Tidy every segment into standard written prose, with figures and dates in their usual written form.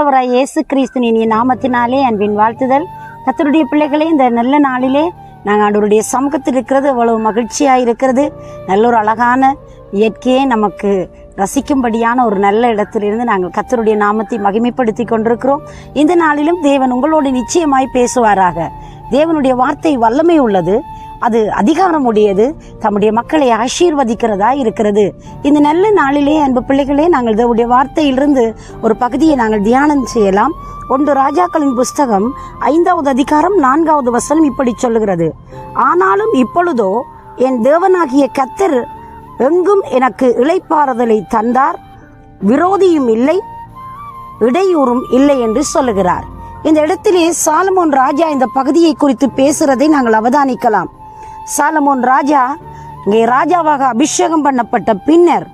ஆண்டவராய் இயேசு கிறிஸ்து இனிய நாமத்தினாலே அன்பின் வாழ்த்துதல். கர்த்தருடைய பிள்ளைகளே, இந்த நல்ல நாளிலே நாங்கள் ஆண்டவருடைய சமூகத்தில் இருக்கிறது அவ்வளவு மகிழ்ச்சியாக இருக்கிறது. நல்ல ஒரு அழகான இயற்கையை நமக்கு ரசிக்கும்படியான ஒரு நல்ல இடத்திலிருந்து நாங்கள் கர்த்தருடைய நாமத்தை மகிமைப்படுத்தி கொண்டிருக்கிறோம். இந்த நாளிலும் தேவன் உங்களோடு நிச்சயமாய் பேசுவாராக. தேவனுடைய வார்த்தை வல்லமை உள்ளது, அது அதிகாரம் உடையது, தம்முடைய மக்களை ஆசீர்வதிக்கிறதா இருக்கிறது. இந்த நல்ல நாளிலே அன்பு பிள்ளைகளே, நாங்கள் தேவனுடைய வார்த்தையிலிருந்து ஒரு பகுதியை நாங்கள் தியானம் செய்யலாம். 1 ராஜாக்களின் புஸ்தகம் 5வது அதிகாரம் 4வது வசனம் இப்படி சொல்லுகிறது: ஆனாலும் இப்பொழுதோ என் தேவனாகிய கர்த்தர் எங்கும் எனக்கு இளைப்பாறுதலை தந்தார், விரோதியும் இல்லை, இடையூறும் இல்லை என்று சொல்லுகிறார். இந்த இடத்திலே சாலமோன் ராஜா இந்த பகுதியை குறித்து பேசுறதை நாங்கள் அவதானிக்கலாம். சாலமோன் ராஜா இங்கே ராஜாவாக அபிஷேகம் பண்ணப்பட்ட பின்னர்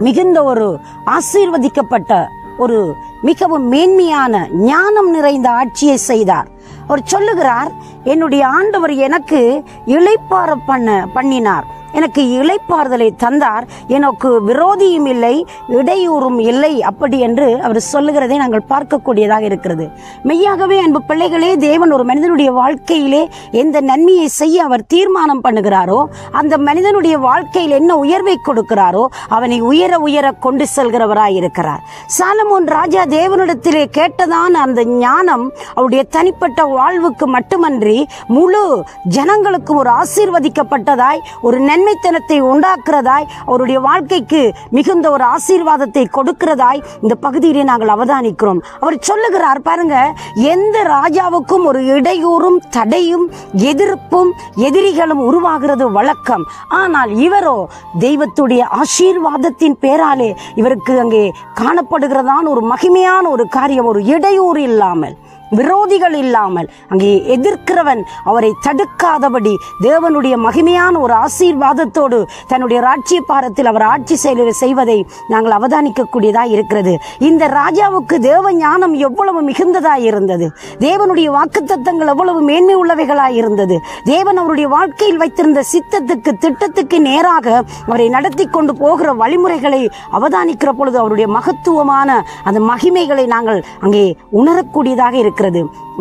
மிகுந்த ஒரு ஆசீர்வதிக்கப்பட்ட ஒரு மிகவும் மேன்மையான ஞானம் நிறைந்த ஆட்சியை செய்தார். அவர் சொல்லுகிறார், என்னுடைய ஆண்டவர் எனக்கு இளைப்பாற பண்ணினார், எனக்கு இளைப்பாறுதலை தந்தார், எனக்கு விரோதியும் இல்லை, இடையூறும் இல்லை, அப்படி என்று அவர் சொல்லுகிறதை நாங்கள் பார்க்கக்கூடியதாக இருக்கிறது. மெய்யாகவே அன்பு பிள்ளைகளே, தேவன் ஒரு மனிதனுடைய வாழ்க்கையிலே எந்த நன்மையை செய்ய அவர் தீர்மானம் பண்ணுகிறாரோ, அந்த மனிதனுடைய வாழ்க்கையில் என்ன உயர்வை கொடுக்கிறாரோ அவனை உயர உயர கொண்டு செல்கிறவராய் இருக்கிறார். சாலமோன் ராஜா தேவனிடத்திலே கேட்டதான அந்த ஞானம் அவருடைய தனிப்பட்ட வாழ்வுக்கு மட்டுமன்றி முழு ஜனங்களுக்கு ஒரு ஆசீர்வதிக்கப்பட்டதாய், ஒரு நன்மைத்தனத்தை உண்டாக்குறதாய், அவருடைய வாழ்க்கைக்கு மிகுந்த ஒரு ஆசீர்வாதத்தை கொடுக்கிறதாய் இந்த பகுதியிலே நாங்கள் அவதானிக்கிறோம். அவர் சொல்லுகிறார், பாருங்க, எந்த ராஜாவுக்கும் ஒரு இடையூறும் தடையும் எதிர்ப்பும் எதிரிகளும் உருவாகிறது வழக்கம். ஆனால் இவரோ தெய்வத்துடைய ஆசீர்வாதத்தின் பேராலே இவருக்கு அங்கே காணப்படுகிறதான ஒரு மகிமையான ஒரு காரியம், ஒரு இடையூறு இல்லாமல், விரோதிகள் இல்லாமல், அங்கே எதிர்க்கிறவன் அவரை தடுக்காதபடி தேவனுடைய மகிமையான ஒரு ஆசீர்வாதத்தோடு தன்னுடைய ராஜ்ய பாரத்தில் அவர் ஆட்சி செய்வதை நாங்கள் அவதானிக்கக்கூடியதாக இருக்கிறது. இந்த ராஜாவுக்கு தேவ ஞானம் எவ்வளவு மிகுந்ததாய் இருந்தது, தேவனுடைய வாக்குத்தத்தங்கள் எவ்வளவு மேன்மை உள்ளவைகளாய் இருந்தது. தேவன் அவருடைய வாழ்க்கையில் வைத்திருந்த சித்தத்துக்கு திட்டத்துக்கு நேராக அவரை நடத்தி கொண்டு போகிற வழிமுறைகளை அவதானிக்கிற பொழுது அவருடைய மகத்துவமான அந்த மகிமைகளை நாங்கள் அங்கே உணரக்கூடியதாக இருக்கிறது.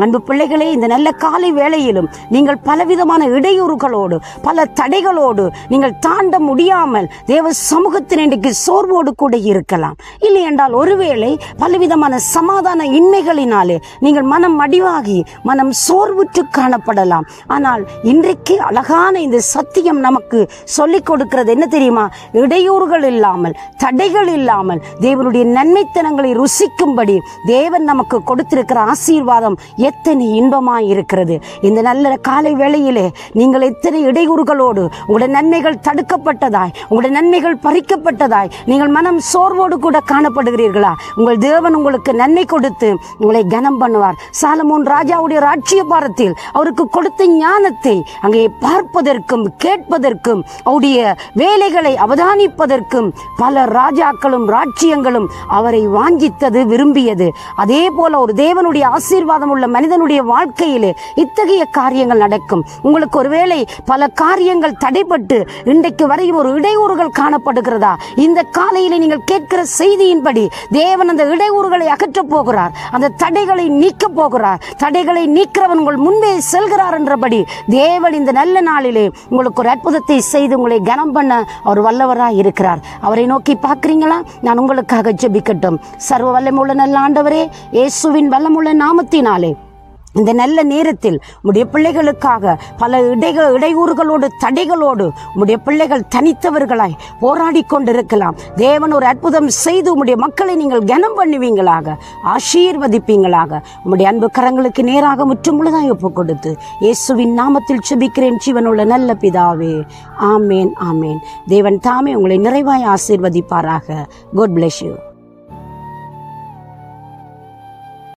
அன்பு பிள்ளைகளே, இந்த நல்ல காலை வேளையிலும் நீங்கள் பலவிதமான இடையூறுகளோடு பல தடைகளோடு நீங்கள் தாண்ட முடியாமல் தேவ சமூகத்தின் இன்றைக்கு சோர்வோடு கூட இருக்கலாம். இல்லை என்றால் ஒருவேளை பலவிதமான சமாதான இன்மைகளினாலே நீங்கள் மனம் மடிவாகி மனம் சோர்வுற்று காணப்படலாம். ஆனால் இன்றைக்கு அழகான இந்த சத்தியம் நமக்கு சொல்லிக் கொடுக்கிறது என்ன தெரியுமா? இடையூறுகள் இல்லாமல், தடைகள் இல்லாமல் தேவனுடைய நன்மைத்தனங்களை ருசிக்கும்படி தேவன் நமக்கு கொடுத்திருக்கிற ஆசீர்வாதம் எத்தனை இன்பமாய் இருக்கிறது. இந்த நல்ல காலை வேளையிலே நீங்கள் எத்தனை இடையூறுகளோடு உங்களுடைய நன்மைகள் தடுக்கப்பட்டதாய், உங்களுடைய நன்மைகள் பறிக்கப்பட்டதாய் நீங்கள் மனம் சோர்வோடு கூட காணப்படுகிறீர்களா? உங்கள் தேவன் உங்களுக்கு நன்மை கொடுத்து உங்களை கனம் பண்ணுவார். சாலமோன் ராஜாவுடைய ராஜ்ய பாரத்தில் அவருக்கு கொடுத்த ஞானத்தை அங்கே பார்ப்பதற்கும் கேட்பதற்கும் அவருடைய வேலைகளை அவதானிப்பதற்கும் பல ராஜாக்களும் ராஜ்யங்களும் அவரை வாஞ்சித்தது, விரும்பியது. அதே போல ஒரு தேவனுடைய ஆசீர்வாதம் உள்ள மனிதனுடைய வாழ்க்கையிலே இத்தகைய காரியங்கள் நடக்கும். உங்களுக்கு ஒருவேளை பல காரியங்கள் தடைப்பட்டு இன்றைக்கு வரையும் ஒரு இடையூறுகள் காணப்படுகிறதா? இந்த காலையிலே நீங்கள் கேட்கிற செய்தியின்படி தேவன் அந்த இடையூறுகளை அகற்றப் போகிறார், அந்த தடைகளை நீக்க போகிறார். தடைகளை நீக்கிறவன் உங்கள் முன்பே செல்கிறார் என்றபடி தேவன் இந்த நல்ல நாளிலே உங்களுக்கு ஒரு அற்புதத்தை செய்து உங்களை கனம் பண்ண அவர் வல்லவராய் இருக்கிறார். அவரை நோக்கி பார்க்கிறீங்களா? நான் உங்களுக்காக ஜெபிக்கட்டும். சர்வ வல்லமையுள்ள நல்ல ஆண்டவரே, இயேசுவின் வல்லமுள்ள நாமத்தினாலே இந்த நல்ல நேரத்தில் உம்முடைய பிள்ளைகளுக்காக பல இடையூறுகளோடு தடைகளோடு உம்முடைய பிள்ளைகள் தனித்தவர்களாய் போராடி கொண்டிருக்கலாம். தேவன் ஒரு அற்புதம் செய்து உம்முடைய மக்களை நீங்கள் கனம் பண்ணுவீங்களாக, ஆசீர்வதிப்பீங்களாக. உம்முடைய அன்பு கரங்களுக்கு நேராக முற்றும் முழுதாய் ஒப்புக் கொடுத்து இயேசுவின் நாமத்தில் ஜெபிக்கிறேன் ஜீவனுள்ள நல்ல பிதாவே. ஆமேன், ஆமேன். தேவன் தாமே உங்களை நிறைவாய் ஆசீர்வதிப்பாராக. God bless you.